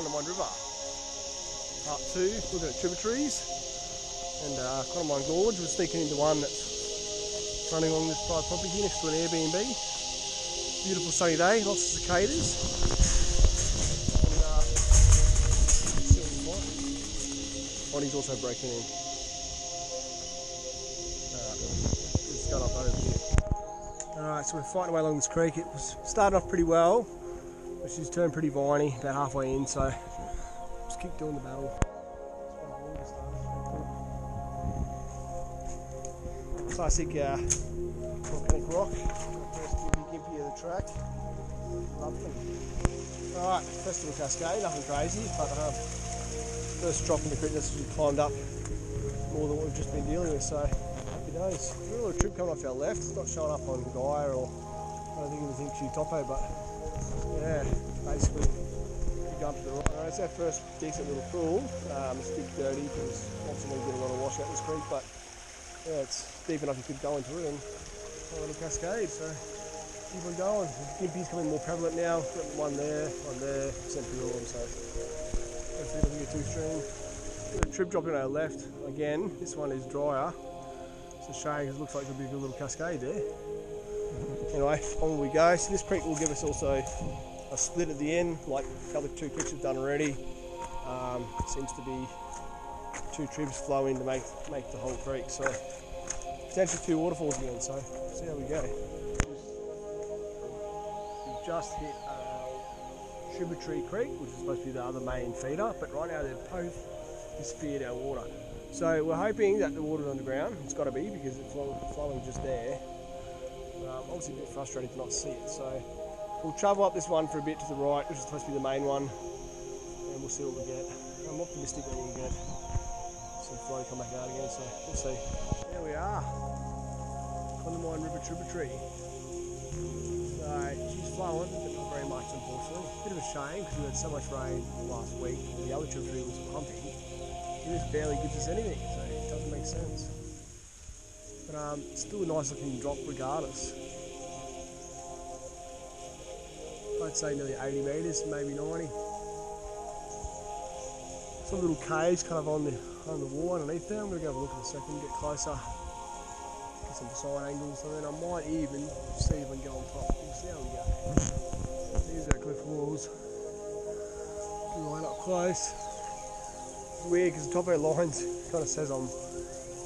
Condamine River. Part 2, looking at tributaries. And Condamine Gorge, we're sneaking into one that's running along this private property here next to an Airbnb. Beautiful sunny day, lots of cicadas. And Bonnie's also breaking in. Just got up over here. Alright, so we're fighting away along this creek. It was starting off pretty well, but she's turned pretty viney about halfway in, so just keep doing the battle. Classic volcanic rock. First gimpy of the track. Lovely. Alright, first little cascade, nothing crazy, but first drop in the creek that's actually climbed up more than what we've just been dealing with, so happy days. There's a little trip coming off our left. It's not showing up on Gaia or I don't think anything too topo, but yeah, basically big jump to the right. It's our first decent little pool. It's a bit dirty because obviously we're getting a lot of wash out this creek, but yeah, it's deep enough you could go into it and have a little cascade, so keep on going. Gimpy's becoming more prevalent now. Got one there, central on, so hopefully it doesn't get too extreme. Got a trip dropping on our left again. This one is drier. It's a shame because it looks like there'll be a good little cascade there. Anyway, on we go. So this creek will give us also a split at the end, like the other two creeks have done already. Seems to be two tribs flow in to make the whole creek, so potentially two waterfalls again, so see how we go. We've just hit Tributary Creek, which is supposed to be the other main feeder, but right now they've both disappeared our water. So we're hoping that the water's underground. It's got to be because it's flowing just there. Obviously a bit frustrating to not see it, so we'll travel up this one for a bit to the right, which is supposed to be the main one, and we'll see what we get. I'm optimistic that we'll get some flow come back out again, so we'll see. There we are, Condamine River Tributary. So she's flowing, but not very much unfortunately. Bit of a shame because we had so much rain last week. The other tributary was pumping. It just barely gives us anything, so it doesn't make sense. But it's still a nice looking drop regardless. I'd say nearly 80 metres, maybe 90. Some little caves kind of on the wall underneath there. I'm going to go have a look in a second, get closer, get some side angles, and then I might even see if I can go on top. We'll see how we go. Here's our cliff walls. Right up close. It's weird because the top of our lines kind of says I'm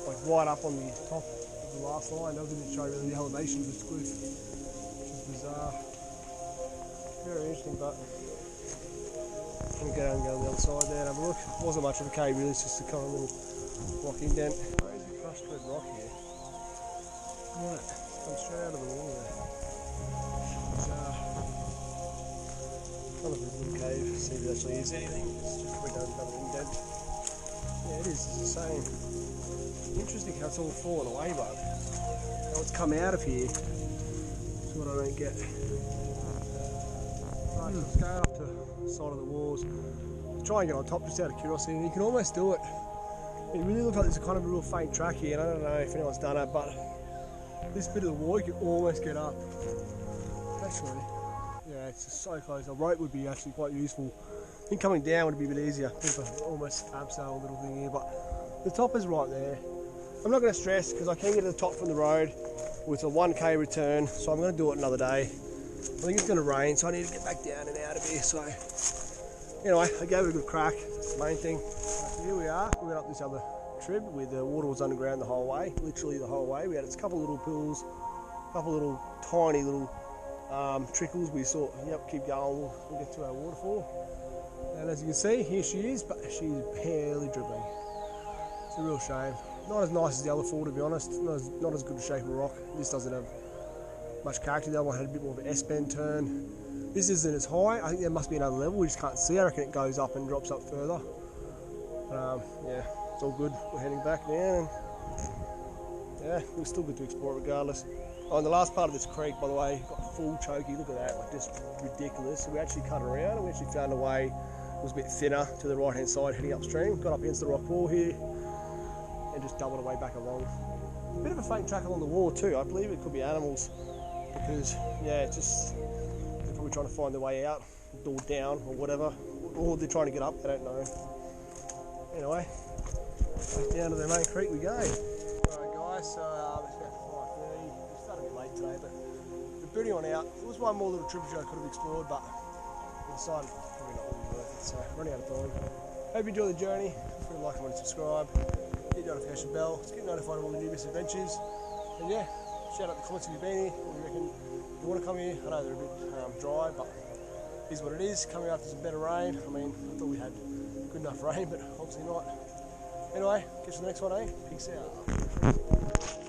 like right up on the top of the last line. It doesn't even show really the elevation of this cliff, which is bizarre. Very interesting, but I'm going to go and go on the other side there and have a look. It wasn't much of a cave really, it's just a kind of little rock indent. Crazy crushed red rock here. Right, comes straight out of the wall there. Kind of a little cave, see if it actually is anything. It's just probably done another indent. Yeah, it is, it's the same. Interesting how it's all fallen away, but how it's come out of here is what I don't get. Right, so let's go up to the side of the walls. Try and get on top just out of curiosity, and you can almost do it. It really looks like there's a kind of a real faint track here, and I don't know if anyone's done it, but this bit of the wall you can almost get up. Actually, yeah, it's just so close. A rope would be actually quite useful. I think coming down would be a bit easier. I think I almost abseil a little thing here, but the top is right there. I'm not going to stress because I can get to the top from the road with a 1k return, so I'm going to do it another day. I think it's going to rain, so I need to get back down and out of here. So anyway, I gave it a good crack. That's the main thing. So here we are. We went up this other trib where the water was underground the whole way, literally the whole way. We had a couple little pools, a couple little tiny little trickles. We thought, yep, keep going. We'll get to our waterfall. And as you can see, here she is, but she's barely dribbling. It's a real shame. Not as nice as the other fall, to be honest. Not as good a shape of rock. This doesn't have much character. The other one had a bit more of an S-bend turn. This isn't as high. I think there must be another level. We just can't see. I reckon it goes up and drops up further. Yeah, it's all good. We're heading back now. Yeah, we're still good to explore regardless. Oh, and the last part of this creek, by the way, got full chokey. Look at that, like just ridiculous. So we actually cut around and we actually found a way. It was a bit thinner to the right-hand side, heading upstream. Got up against the rock wall here and just doubled away back along. A bit of a faint track along the wall too. I believe it could be animals because, yeah, it's just they're probably trying to find their way out, door down or whatever. or they're trying to get up, they don't know. Anyway, back down to the main creek we go. Alright guys, so it's about 5:30. We started a bit late today, but we're booting on out. There was one more little tributary I could have explored, but we decided probably not really worth it, so running out of time. Hope you enjoy the journey. If you like, comment, and subscribe. Hit the notification bell to get notified of all the new adventures. And yeah, shout out the comments if you've been here. What do you reckon? If you want to come here, I know they're a bit dry, but it is what it is. Coming after some better rain. I mean, I thought we had good enough rain, but obviously not. Anyway, catch you the next one, eh? Peace out.